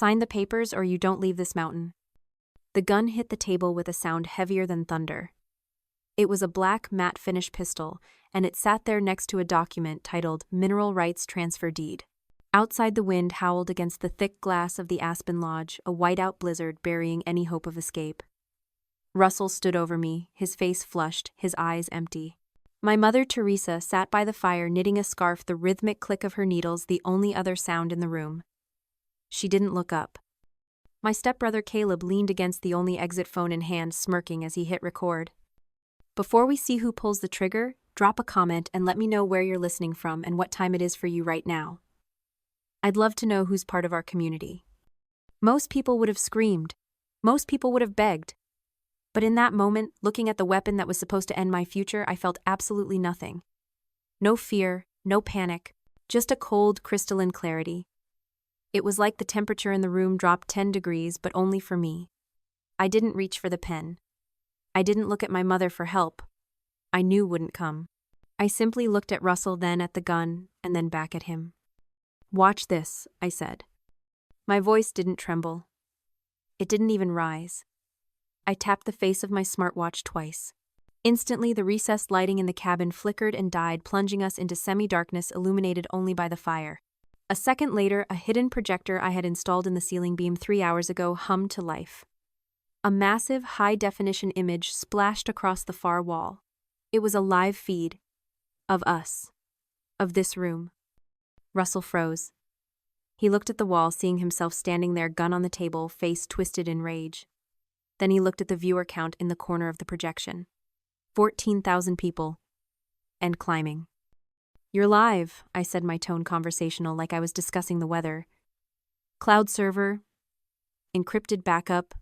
Sign the papers or you don't leave this mountain. The gun hit the table with a sound heavier than thunder. It was a black matte finish pistol, and it sat there next to a document titled Mineral Rights Transfer Deed. Outside, the wind howled against the thick glass of the Aspen Lodge, a whiteout blizzard burying any hope of escape. Russell stood over me, his face flushed, his eyes empty. My mother, Teresa, sat by the fire knitting a scarf, the rhythmic click of her needles the only other sound in the room. She didn't look up. My stepbrother Caleb leaned against the only exit phone in hand, smirking as he hit record. Before we see who pulls the trigger, drop a comment and let me know where you're listening from and what time it is for you right now. I'd love to know who's part of our community. Most people would have screamed. Most people would have begged. But in that moment, looking at the weapon that was supposed to end my future, I felt absolutely nothing. No fear, no panic, just a cold, crystalline clarity. It was like the temperature in the room dropped 10 degrees, but only for me. I didn't reach for the pen. I didn't look at my mother for help. I knew wouldn't come. I simply looked at Russell, then at the gun, and then back at him. "Watch this," I said. My voice didn't tremble. It didn't even rise. I tapped the face of my smartwatch twice. Instantly, the recessed lighting in the cabin flickered and died, plunging us into semi-darkness illuminated only by the fire. A second later, a hidden projector I had installed in the ceiling beam 3 hours ago hummed to life. A massive, high-definition image splashed across the far wall. It was a live feed. Of us. Of this room. Russell froze. He looked at the wall, seeing himself standing there, gun on the table, face twisted in rage. Then he looked at the viewer count in the corner of the projection. 14,000 people. And climbing. "You're live," I said, my tone conversational, like I was discussing the weather. "Cloud server. Encrypted backup."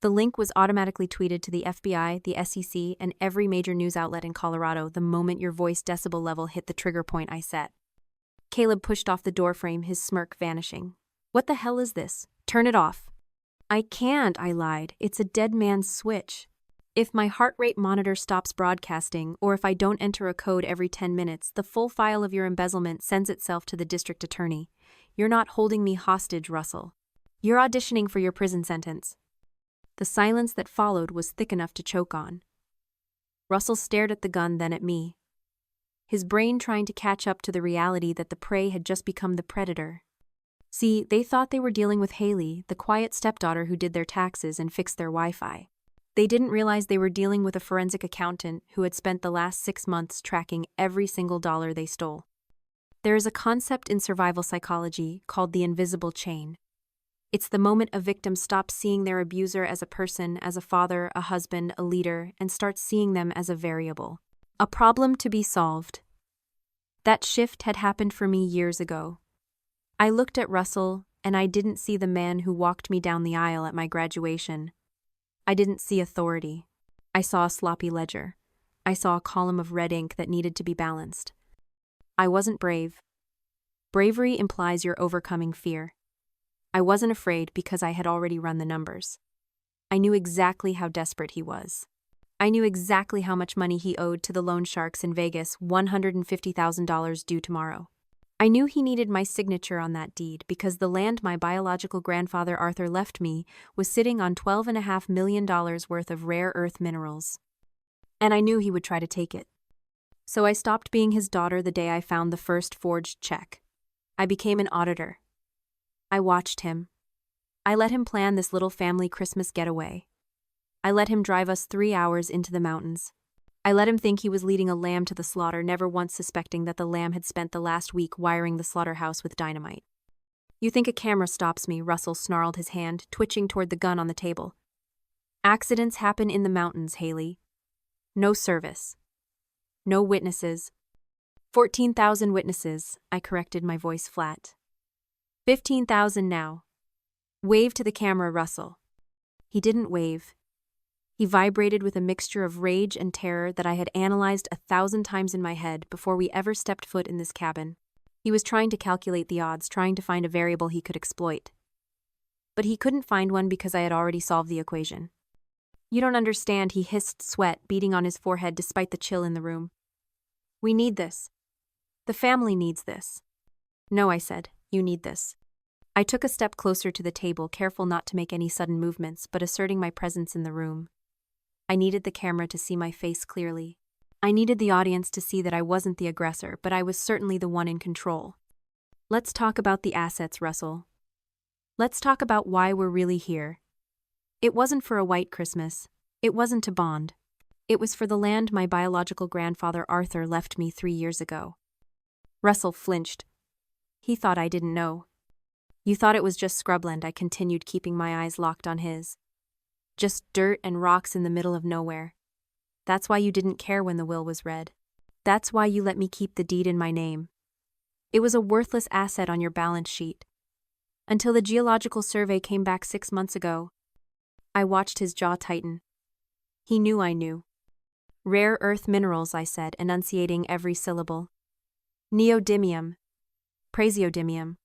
The link was automatically tweeted to the FBI, the SEC, and every major news outlet in Colorado the moment your voice decibel level hit the trigger point I set. Caleb pushed off the doorframe, his smirk vanishing. "What the hell is this? Turn it off." "I can't," I lied. "It's a dead man's switch. If my heart rate monitor stops broadcasting, or if I don't enter a code every 10 minutes, the full file of your embezzlement sends itself to the district attorney. You're not holding me hostage, Russell. You're auditioning for your prison sentence." The silence that followed was thick enough to choke on. Russell stared at the gun, then at me. His brain trying to catch up to the reality that the prey had just become the predator. See, they thought they were dealing with Haley, the quiet stepdaughter who did their taxes and fixed their Wi-Fi. They didn't realize they were dealing with a forensic accountant who had spent the last 6 months tracking every single dollar they stole. There is a concept in survival psychology called the invisible chain. It's the moment a victim stops seeing their abuser as a person, as a father, a husband, a leader, and starts seeing them as a variable. A problem to be solved. That shift had happened for me years ago. I looked at Russell, and I didn't see the man who walked me down the aisle at my graduation. I didn't see authority. I saw a sloppy ledger. I saw a column of red ink that needed to be balanced. I wasn't brave. Bravery implies you're overcoming fear. I wasn't afraid because I had already run the numbers. I knew exactly how desperate he was. I knew exactly how much money he owed to the loan sharks in Vegas, $150,000 due tomorrow. I knew he needed my signature on that deed because the land my biological grandfather Arthur left me was sitting on $12.5 million worth of rare earth minerals. And I knew he would try to take it. So I stopped being his daughter the day I found the first forged check. I became an auditor. I watched him. I let him plan this little family Christmas getaway. I let him drive us 3 hours into the mountains. I let him think he was leading a lamb to the slaughter, never once suspecting that the lamb had spent the last week wiring the slaughterhouse with dynamite. "You think a camera stops me?" Russell snarled, his hand twitching toward the gun on the table. "Accidents happen in the mountains, Haley. No service. No witnesses." 14,000 witnesses, I corrected, my voice flat. 15,000 now. Wave to the camera, Russell. He didn't wave. He vibrated with a mixture of rage and terror that I had analyzed 1,000 times in my head before we ever stepped foot in this cabin. He was trying to calculate the odds, trying to find a variable he could exploit. But he couldn't find one because I had already solved the equation. "You don't understand," he hissed, sweat beading on his forehead despite the chill in the room. "We need this. The family needs this." "No," I said, "you need this." I took a step closer to the table, careful not to make any sudden movements, but asserting my presence in the room. I needed the camera to see my face clearly. I needed the audience to see that I wasn't the aggressor, but I was certainly the one in control. Let's talk about the assets, Russell. Let's talk about why we're really here. It wasn't for a white Christmas. It wasn't to bond. It was for the land my biological grandfather Arthur left me 3 years ago. Russell flinched. He thought I didn't know. You thought it was just scrubland, I continued, keeping my eyes locked on his. Just dirt and rocks in the middle of nowhere. That's why you didn't care when the will was read. That's why you let me keep the deed in my name. It was a worthless asset on your balance sheet. Until the geological survey came back 6 months ago. I watched his jaw tighten. He knew I knew. Rare earth minerals, I said, enunciating every syllable. Neodymium. Praseodymium.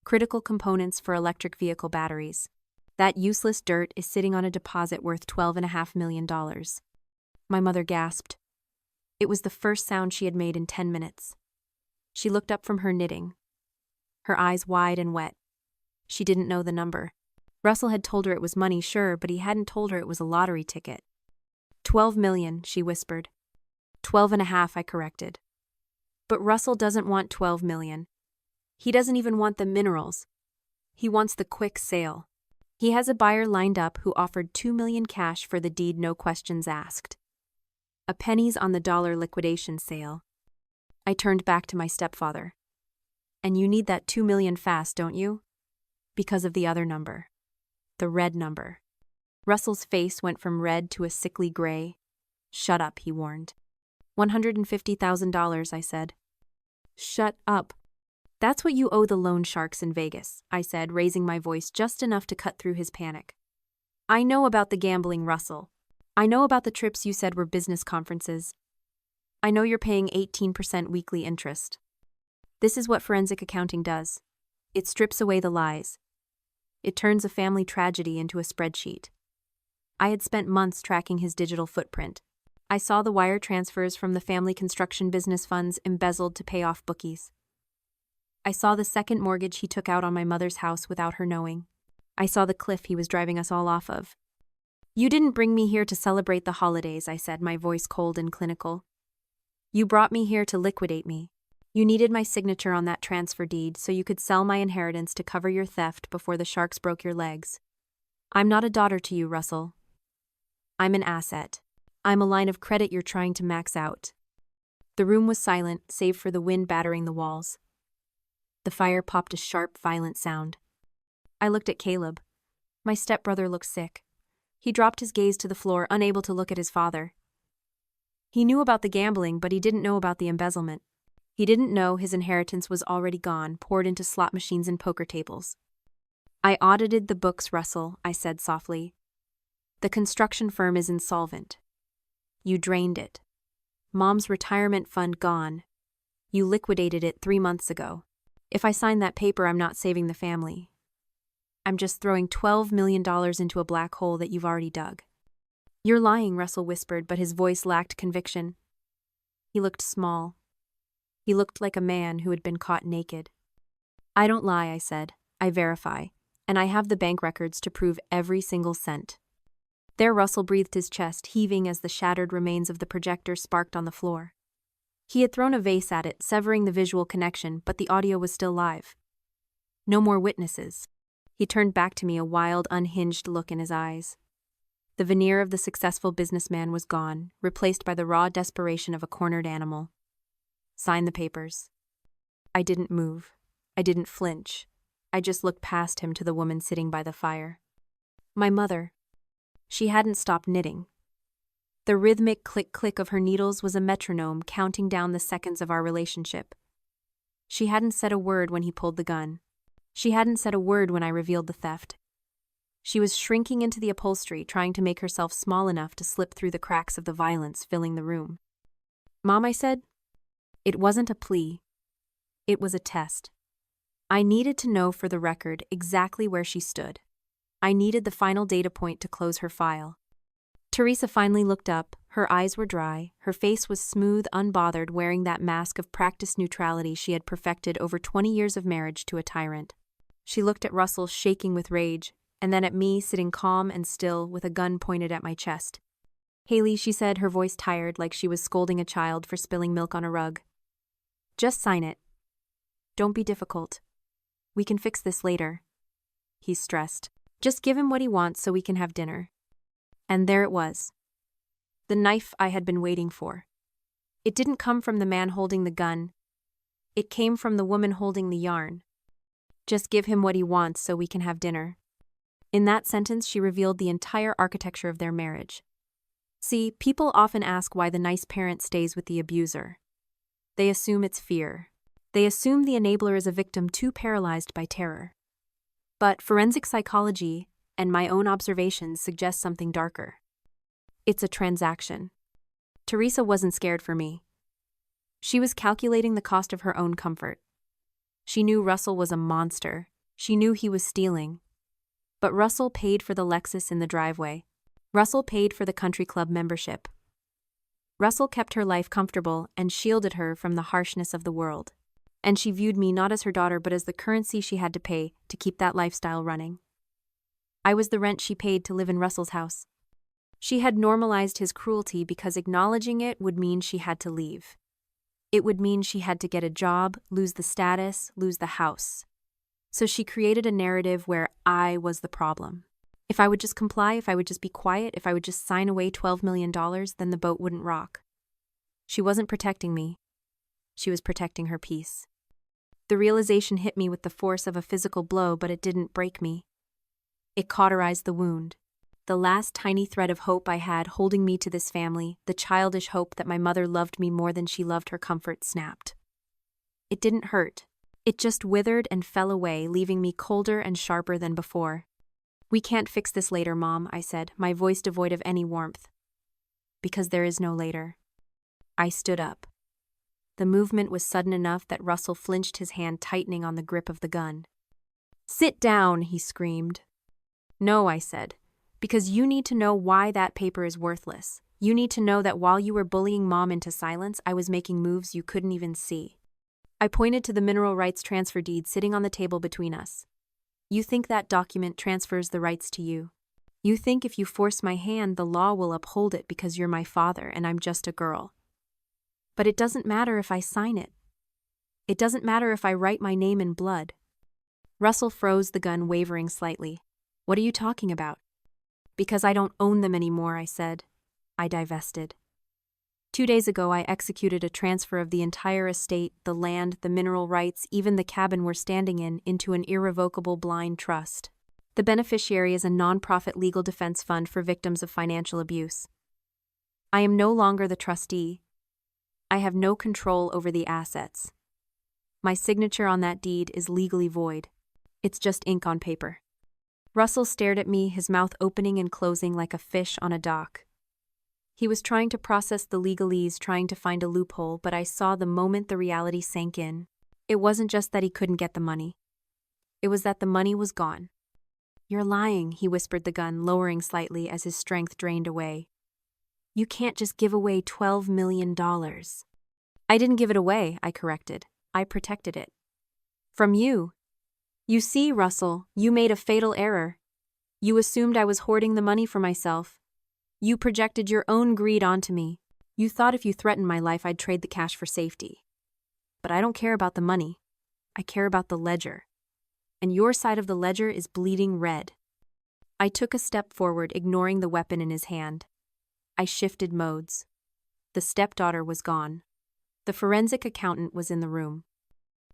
Critical components for electric vehicle batteries. That useless dirt is sitting on a deposit worth $12.5 million. My mother gasped. It was the first sound she had made in 10 minutes. She looked up from her knitting. Her eyes wide and wet. She didn't know the number. Russell had told her it was money, sure, but he hadn't told her it was a lottery ticket. 12 million, she whispered. 12.5, I corrected. But Russell doesn't want 12 million. He doesn't even want the minerals. He wants the quick sale. He has a buyer lined up who offered 2 million cash for the deed, no questions asked. A pennies on the dollar liquidation sale. I turned back to my stepfather. And you need that 2 million fast, don't you? Because of the other number. The red number. Russell's face went from red to a sickly gray. Shut up, he warned. $150,000, I said. Shut up. That's what you owe the loan sharks in Vegas, I said, raising my voice just enough to cut through his panic. I know about the gambling, Russell. I know about the trips you said were business conferences. I know you're paying 18% weekly interest. This is what forensic accounting does. It strips away the lies. It turns a family tragedy into a spreadsheet. I had spent months tracking his digital footprint. I saw the wire transfers from the family construction business funds embezzled to pay off bookies. I saw the second mortgage he took out on my mother's house without her knowing. I saw the cliff he was driving us all off of. You didn't bring me here to celebrate the holidays, I said, my voice cold and clinical. You brought me here to liquidate me. You needed my signature on that transfer deed so you could sell my inheritance to cover your theft before the sharks broke your legs. I'm not a daughter to you, Russell. I'm an asset. I'm a line of credit you're trying to max out. The room was silent, save for the wind battering the walls. The fire popped a sharp, violent sound. I looked at Caleb. My stepbrother looked sick. He dropped his gaze to the floor, unable to look at his father. He knew about the gambling, but he didn't know about the embezzlement. He didn't know his inheritance was already gone, poured into slot machines and poker tables. I audited the books, Russell, I said softly. The construction firm is insolvent. You drained it. Mom's retirement fund gone. You liquidated it 3 months ago. If I sign that paper, I'm not saving the family. I'm just throwing $12 million into a black hole that you've already dug. You're lying, Russell whispered, but his voice lacked conviction. He looked small. He looked like a man who had been caught naked. I don't lie, I said. I verify. And I have the bank records to prove every single cent. There Russell breathed his chest, heaving as the shattered remains of the projector sparked on the floor. He had thrown a vase at it, severing the visual connection, but the audio was still live. No more witnesses. He turned back to me, a wild, unhinged look in his eyes. The veneer of the successful businessman was gone, replaced by the raw desperation of a cornered animal. Sign the papers. I didn't move. I didn't flinch. I just looked past him to the woman sitting by the fire. My mother. She hadn't stopped knitting. The rhythmic click-click of her needles was a metronome counting down the seconds of our relationship. She hadn't said a word when he pulled the gun. She hadn't said a word when I revealed the theft. She was shrinking into the upholstery, trying to make herself small enough to slip through the cracks of the violence filling the room. Mom, I said. It wasn't a plea. It was a test. I needed to know for the record exactly where she stood. I needed the final data point to close her file. Teresa finally looked up. Her eyes were dry. Her face was smooth, unbothered, wearing that mask of practiced neutrality she had perfected over 20 years of marriage to a tyrant. She looked at Russell, shaking with rage, and then at me, sitting calm and still, with a gun pointed at my chest. "Haley," she said, her voice tired, like she was scolding a child for spilling milk on a rug. "Just sign it. Don't be difficult. We can fix this later." He's stressed. "Just give him what he wants so we can have dinner." And there it was. The knife I had been waiting for. It didn't come from the man holding the gun. It came from the woman holding the yarn. Just give him what he wants so we can have dinner. In that sentence, she revealed the entire architecture of their marriage. See, people often ask why the nice parent stays with the abuser. They assume it's fear. They assume the enabler is a victim too paralyzed by terror. But forensic psychology and my own observations suggest something darker. It's a transaction. Teresa wasn't scared for me. She was calculating the cost of her own comfort. She knew Russell was a monster. She knew he was stealing. But Russell paid for the Lexus in the driveway. Russell paid for the country club membership. Russell kept her life comfortable and shielded her from the harshness of the world. And she viewed me not as her daughter but as the currency she had to pay to keep that lifestyle running. I was the rent she paid to live in Russell's house. She had normalized his cruelty because acknowledging it would mean she had to leave. It would mean she had to get a job, lose the status, lose the house. So she created a narrative where I was the problem. If I would just comply, if I would just be quiet, if I would just sign away $12 million, then the boat wouldn't rock. She wasn't protecting me. She was protecting her peace. The realization hit me with the force of a physical blow, but it didn't break me. It cauterized the wound. The last tiny thread of hope I had holding me to this family, the childish hope that my mother loved me more than she loved her comfort, snapped. It didn't hurt. It just withered and fell away, leaving me colder and sharper than before. "We can't fix this later, Mom," I said, my voice devoid of any warmth. "Because there is no later." I stood up. The movement was sudden enough that Russell flinched, his hand tightening on the grip of the gun. "Sit down," he screamed. "No," I said. "Because you need to know why that paper is worthless. You need to know that while you were bullying Mom into silence, I was making moves you couldn't even see." I pointed to the mineral rights transfer deed sitting on the table between us. "You think that document transfers the rights to you. You think if you force my hand, the law will uphold it because you're my father and I'm just a girl. But it doesn't matter if I sign it. It doesn't matter if I write my name in blood." Russell froze, the gun wavering slightly. "What are you talking about?" "Because I don't own them anymore," I said. I divested. 2 days ago, I executed a transfer of the entire estate, the land, the mineral rights, even the cabin we're standing in, into an irrevocable blind trust. The beneficiary is a non-profit legal defense fund for victims of financial abuse. I am no longer the trustee. I have no control over the assets. My signature on that deed is legally void. It's just ink on paper. Russell stared at me, his mouth opening and closing like a fish on a dock. He was trying to process the legalese, trying to find a loophole, but I saw the moment the reality sank in. It wasn't just that he couldn't get the money. It was that the money was gone. "You're lying," he whispered, the gun lowering slightly as his strength drained away. "You can't just give away $12 million. "I didn't give it away," I corrected. "I protected it. From you. You see, Russell, you made a fatal error. You assumed I was hoarding the money for myself. You projected your own greed onto me. You thought if you threatened my life, I'd trade the cash for safety. But I don't care about the money. I care about the ledger. And your side of the ledger is bleeding red." I took a step forward, ignoring the weapon in his hand. I shifted modes. The stepdaughter was gone. The forensic accountant was in the room.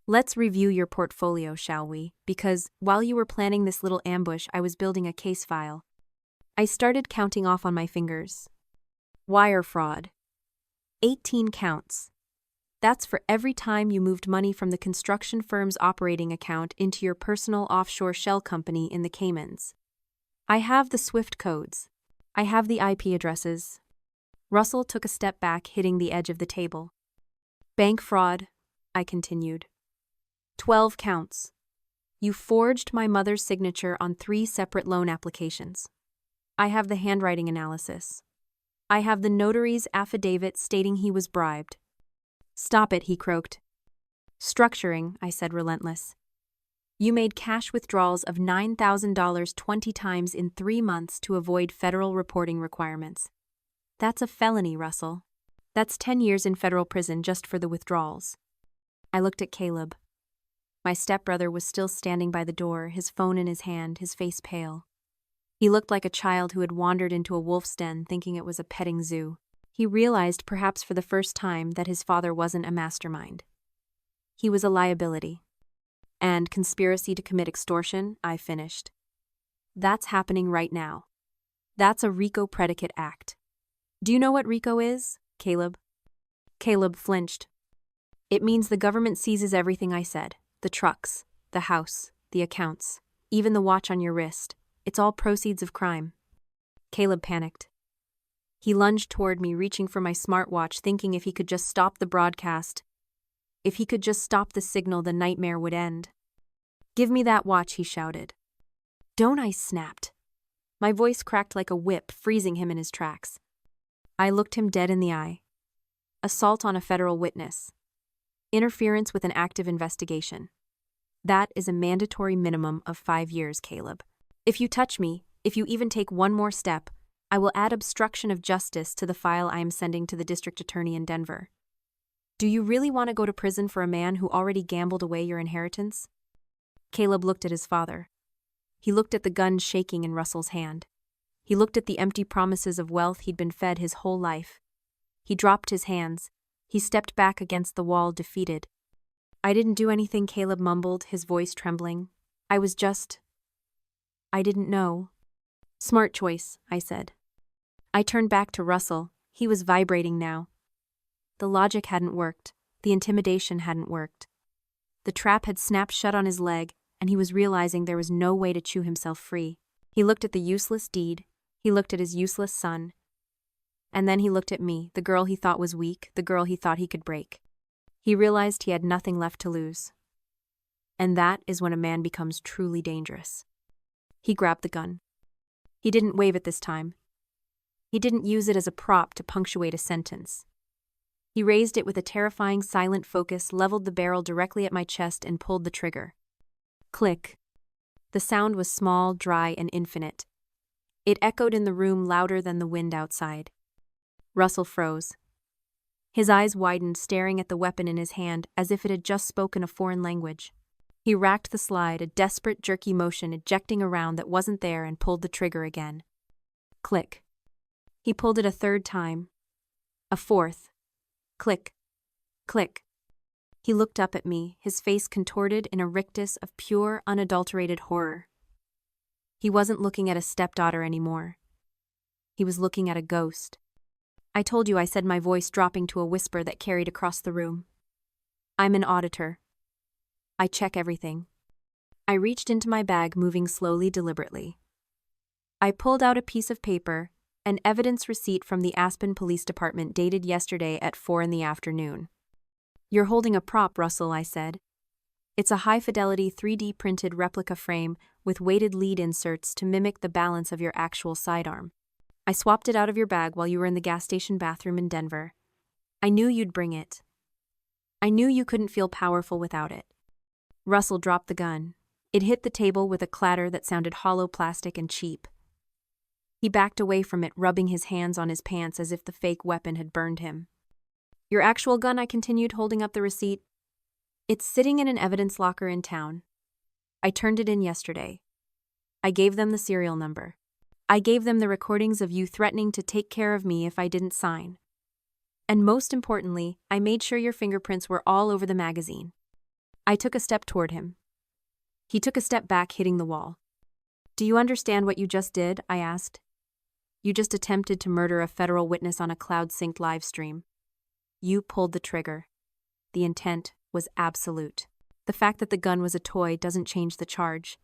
"Let's review your portfolio, shall we? Because while you were planning this little ambush, I was building a case file." I started counting off on my fingers. Wire fraud. 18 counts. That's for every time you moved money from the construction firm's operating account into your personal offshore shell company in the Caymans. I have the SWIFT codes. I have the IP addresses. Russell took a step back, hitting the edge of the table. "Bank fraud," I continued. 12 counts. You forged my mother's signature on 3 separate loan applications. I have the handwriting analysis. I have the notary's affidavit stating he was bribed. "Stop it," he croaked. "Structuring," I said, relentless. You made cash withdrawals of $9,000 20 times in 3 months to avoid federal reporting requirements. That's a felony, Russell. That's 10 years in federal prison just for the withdrawals. I looked at Caleb. My stepbrother was still standing by the door, his phone in his hand, his face pale. He looked like a child who had wandered into a wolf's den thinking it was a petting zoo. He realized, perhaps for the first time, that his father wasn't a mastermind. He was a liability. And conspiracy to commit extortion, I finished. That's happening right now. That's a RICO predicate act. Do you know what RICO is, Caleb? Caleb flinched. It means the government seizes everything I said. The trucks, the house, the accounts, even the watch on your wrist. It's all proceeds of crime. Caleb panicked. He lunged toward me, reaching for my smartwatch, thinking if he could just stop the broadcast, if he could just stop the signal, the nightmare would end. Give me that watch, he shouted. Don't, I snapped. My voice cracked like a whip, freezing him in his tracks. I looked him dead in the eye. Assault on a federal witness. Interference with an active investigation. That is a mandatory minimum of 5 years, Caleb. If you touch me, if you even take one more step, I will add obstruction of justice to the file I am sending to the district attorney in Denver. Do you really want to go to prison for a man who already gambled away your inheritance? Caleb looked at his father. He looked at the gun shaking in Russell's hand. He looked at the empty promises of wealth he'd been fed his whole life. He dropped his hands. He stepped back against the wall, defeated. I didn't do anything, Caleb mumbled, his voice trembling. I didn't know. Smart choice, I said. I turned back to Russell. He was vibrating now. The logic hadn't worked. The intimidation hadn't worked. The trap had snapped shut on his leg, and he was realizing there was no way to chew himself free. He looked at the useless deed. He looked at his useless son. And then he looked at me, the girl he thought was weak, the girl he thought he could break. He realized he had nothing left to lose. And that is when a man becomes truly dangerous. He grabbed the gun. He didn't wave it this time. He didn't use it as a prop to punctuate a sentence. He raised it with a terrifying, silent focus, leveled the barrel directly at my chest, and pulled the trigger. Click. The sound was small, dry, and infinite. It echoed in the room louder than the wind outside. Russell froze. His eyes widened, staring at the weapon in his hand as if it had just spoken a foreign language. He racked the slide, a desperate, jerky motion, ejecting a round that wasn't there, and pulled the trigger again. Click. He pulled it a third time. A fourth. Click. Click. He looked up at me, his face contorted in a rictus of pure, unadulterated horror. He wasn't looking at a stepdaughter anymore. He was looking at a ghost. I told you, I said, my voice dropping to a whisper that carried across the room. I'm an auditor. I check everything. I reached into my bag, moving slowly, deliberately. I pulled out a piece of paper, an evidence receipt from the Aspen Police Department dated yesterday at 4 p.m. You're holding a prop, Russell, I said. It's a high-fidelity 3D printed replica frame with weighted lead inserts to mimic the balance of your actual sidearm. I swapped it out of your bag while you were in the gas station bathroom in Denver. I knew you'd bring it. I knew you couldn't feel powerful without it. Russell dropped the gun. It hit the table with a clatter that sounded hollow, plastic, and cheap. He backed away from it, rubbing his hands on his pants as if the fake weapon had burned him. Your actual gun, I continued, holding up the receipt. It's sitting in an evidence locker in town. I turned it in yesterday. I gave them the serial number. I gave them the recordings of you threatening to take care of me if I didn't sign. And most importantly, I made sure your fingerprints were all over the magazine. I took a step toward him. He took a step back, hitting the wall. Do you understand what you just did? I asked. You just attempted to murder a federal witness on a cloud-synced live stream. You pulled the trigger. The intent was absolute. The fact that the gun was a toy doesn't change the charge.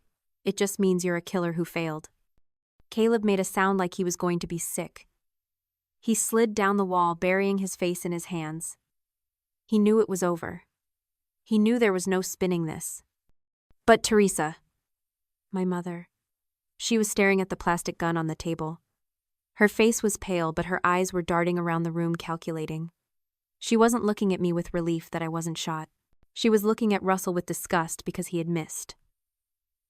It just means you're a killer who failed. Caleb made a sound like he was going to be sick. He slid down the wall, burying his face in his hands. He knew it was over. He knew there was no spinning this. But Teresa, my mother, she was staring at the plastic gun on the table. Her face was pale, but her eyes were darting around the room, calculating. She wasn't looking at me with relief that I wasn't shot. She was looking at Russell with disgust because he had missed.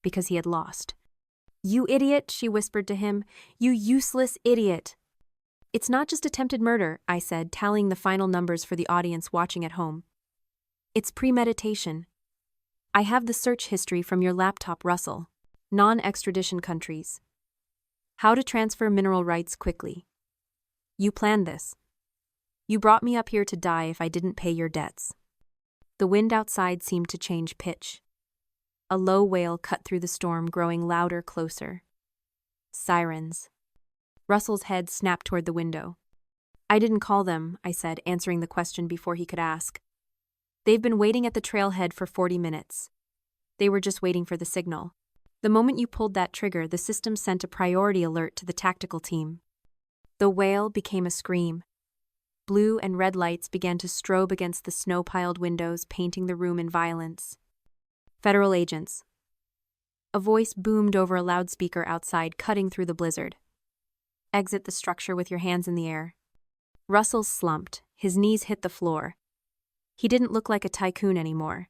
because he had lost. "You idiot," she whispered to him. "You useless idiot." "It's not just attempted murder," I said, tallying the final numbers for the audience watching at home. "It's premeditation. I have the search history from your laptop, Russell. Non-extradition countries. How to transfer mineral rights quickly. You planned this. You brought me up here to die if I didn't pay your debts." The wind outside seemed to change pitch. A low wail cut through the storm, growing louder, closer. Sirens. Russell's head snapped toward the window. "I didn't call them," I said, answering the question before he could ask. "They've been waiting at the trailhead for 40 minutes. They were just waiting for the signal. The moment you pulled that trigger, the system sent a priority alert to the tactical team." The wail became a scream. Blue and red lights began to strobe against the snow-piled windows, painting the room in violence. "Federal agents." A voice boomed over a loudspeaker outside, cutting through the blizzard. "Exit the structure with your hands in the air." Russell slumped. His knees hit the floor. He didn't look like a tycoon anymore.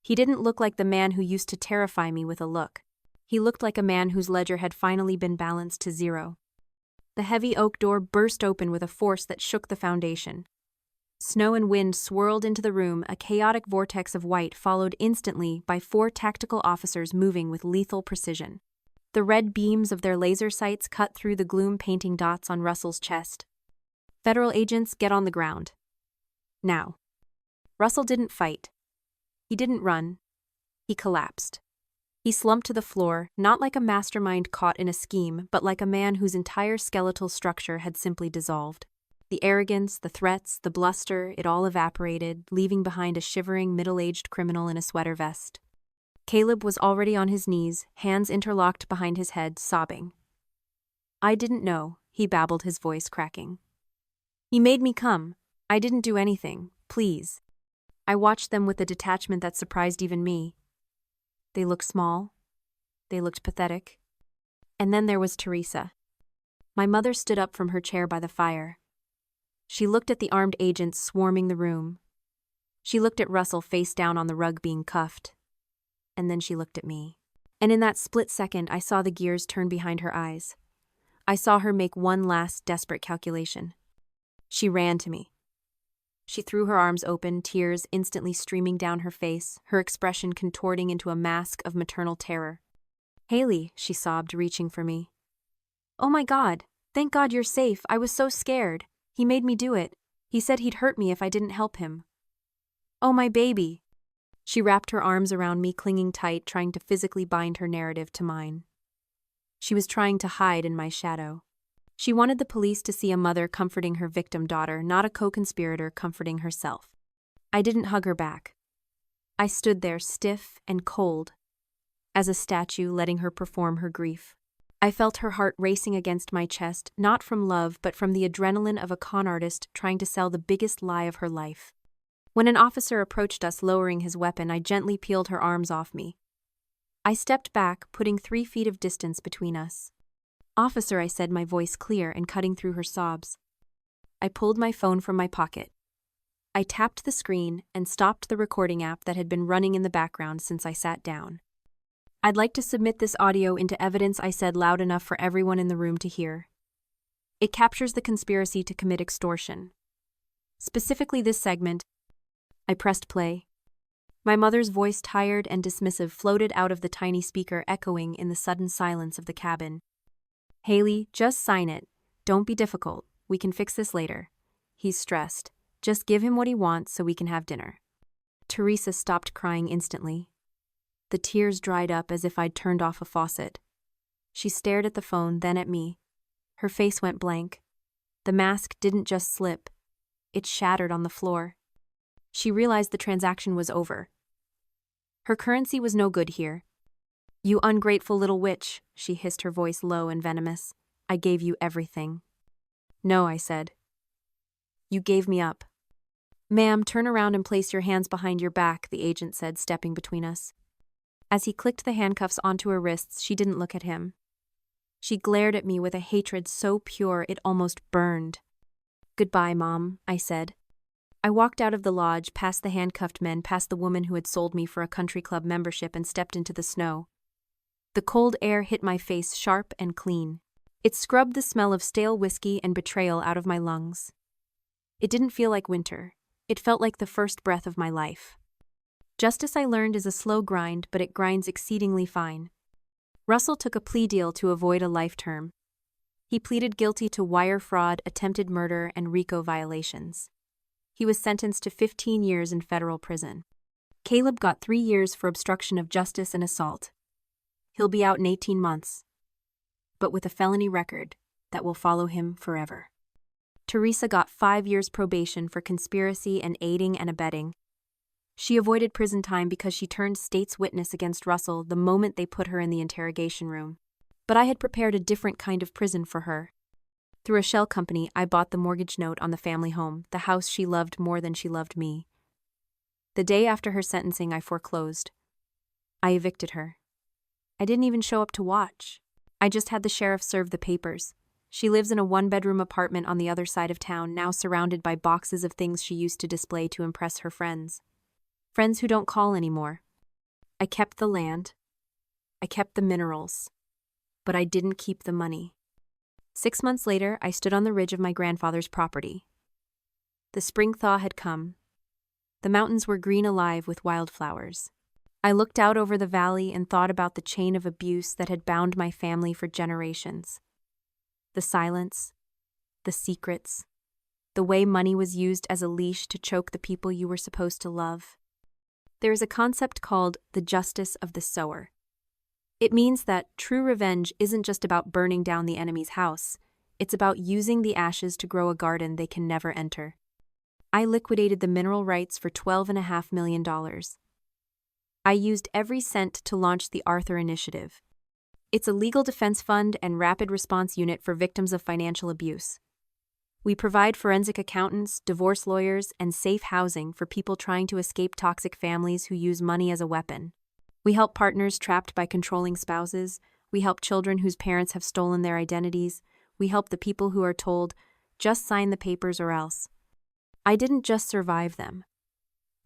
He didn't look like the man who used to terrify me with a look. He looked like a man whose ledger had finally been balanced to zero. The heavy oak door burst open with a force that shook the foundation. Snow and wind swirled into the room, a chaotic vortex of white followed instantly by 4 tactical officers moving with lethal precision. The red beams of their laser sights cut through the gloom, painting dots on Russell's chest. "Federal agents, get on the ground. Now." Russell didn't fight. He didn't run. He collapsed. He slumped to the floor, not like a mastermind caught in a scheme, but like a man whose entire skeletal structure had simply dissolved. The arrogance, the threats, the bluster, it all evaporated, leaving behind a shivering, middle-aged criminal in a sweater vest. Caleb was already on his knees, hands interlocked behind his head, sobbing. "I didn't know," he babbled, his voice cracking. "He made me come. I didn't do anything. Please." I watched them with a detachment that surprised even me. They looked small. They looked pathetic. And then there was Teresa. My mother stood up from her chair by the fire. She looked at the armed agents swarming the room. She looked at Russell face down on the rug being cuffed. And then she looked at me. And in that split second, I saw the gears turn behind her eyes. I saw her make one last desperate calculation. She ran to me. She threw her arms open, tears instantly streaming down her face, her expression contorting into a mask of maternal terror. "Haley," she sobbed, reaching for me. "Oh my God, thank God you're safe. I was so scared. He made me do it. He said he'd hurt me if I didn't help him." "Oh, my baby." She wrapped her arms around me, clinging tight, trying to physically bind her narrative to mine. She was trying to hide in my shadow. She wanted the police to see a mother comforting her victim daughter, not a co-conspirator comforting herself. I didn't hug her back. I stood there stiff and cold, as a statue letting her perform her grief. I felt her heart racing against my chest, not from love but from the adrenaline of a con artist trying to sell the biggest lie of her life. When an officer approached us lowering his weapon, I gently peeled her arms off me. I stepped back, putting 3 feet of distance between us. "Officer," I said, my voice clear and cutting through her sobs. I pulled my phone from my pocket. I tapped the screen and stopped the recording app that had been running in the background since I sat down. "I'd like to submit this audio into evidence," I said loud enough for everyone in the room to hear. "It captures the conspiracy to commit extortion. Specifically this segment." I pressed play. My mother's voice, tired and dismissive, floated out of the tiny speaker, echoing in the sudden silence of the cabin. "Haley, just sign it. Don't be difficult. We can fix this later. He's stressed. Just give him what he wants so we can have dinner." Teresa stopped crying instantly. The tears dried up as if I'd turned off a faucet. She stared at the phone, then at me. Her face went blank. The mask didn't just slip. It shattered on the floor. She realized the transaction was over. Her currency was no good here. "You ungrateful little witch," she hissed, her voice low and venomous. "I gave you everything." "No," I said. "You gave me up." "Ma'am, turn around and place your hands behind your back," the agent said, stepping between us. As he clicked the handcuffs onto her wrists, she didn't look at him. She glared at me with a hatred so pure it almost burned. "Goodbye, Mom," I said. I walked out of the lodge, past the handcuffed men, past the woman who had sold me for a country club membership, and stepped into the snow. The cold air hit my face sharp and clean. It scrubbed the smell of stale whiskey and betrayal out of my lungs. It didn't feel like winter. It felt like the first breath of my life. Justice, I learned, is a slow grind, but it grinds exceedingly fine. Russell took a plea deal to avoid a life term. He pleaded guilty to wire fraud, attempted murder, and RICO violations. He was sentenced to 15 years in federal prison. Caleb got 3 years for obstruction of justice and assault. He'll be out in 18 months, but with a felony record that will follow him forever. Teresa got 5 years probation for conspiracy and aiding and abetting. She avoided prison time because she turned state's witness against Russell the moment they put her in the interrogation room. But I had prepared a different kind of prison for her. Through a shell company, I bought the mortgage note on the family home, the house she loved more than she loved me. The day after her sentencing, I foreclosed. I evicted her. I didn't even show up to watch. I just had the sheriff serve the papers. She lives in a 1-bedroom apartment on the other side of town, now surrounded by boxes of things she used to display to impress her friends. Friends who don't call anymore. I kept the land. I kept the minerals. But I didn't keep the money. 6 months later, I stood on the ridge of my grandfather's property. The spring thaw had come. The mountains were green alive with wildflowers. I looked out over the valley and thought about the chain of abuse that had bound my family for generations. The silence, the secrets, the way money was used as a leash to choke the people you were supposed to love. There is a concept called the justice of the sower. It means that true revenge isn't just about burning down the enemy's house, it's about using the ashes to grow a garden they can never enter. I liquidated the mineral rights for $12.5 million. I used every cent to launch the Arthur Initiative. It's a legal defense fund and rapid response unit for victims of financial abuse. We provide forensic accountants, divorce lawyers, and safe housing for people trying to escape toxic families who use money as a weapon. We help partners trapped by controlling spouses. We help children whose parents have stolen their identities. We help the people who are told, just sign the papers or else. I didn't just survive them.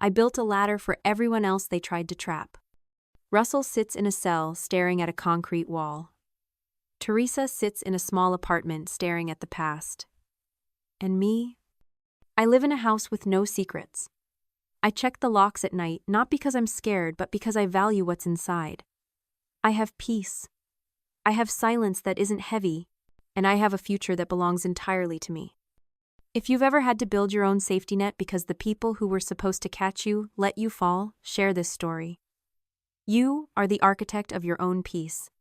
I built a ladder for everyone else they tried to trap. Russell sits in a cell staring at a concrete wall. Teresa sits in a small apartment staring at the past. And me? I live in a house with no secrets. I check the locks at night, not because I'm scared, but because I value what's inside. I have peace. I have silence that isn't heavy, and I have a future that belongs entirely to me. If you've ever had to build your own safety net because the people who were supposed to catch you let you fall, share this story. You are the architect of your own peace.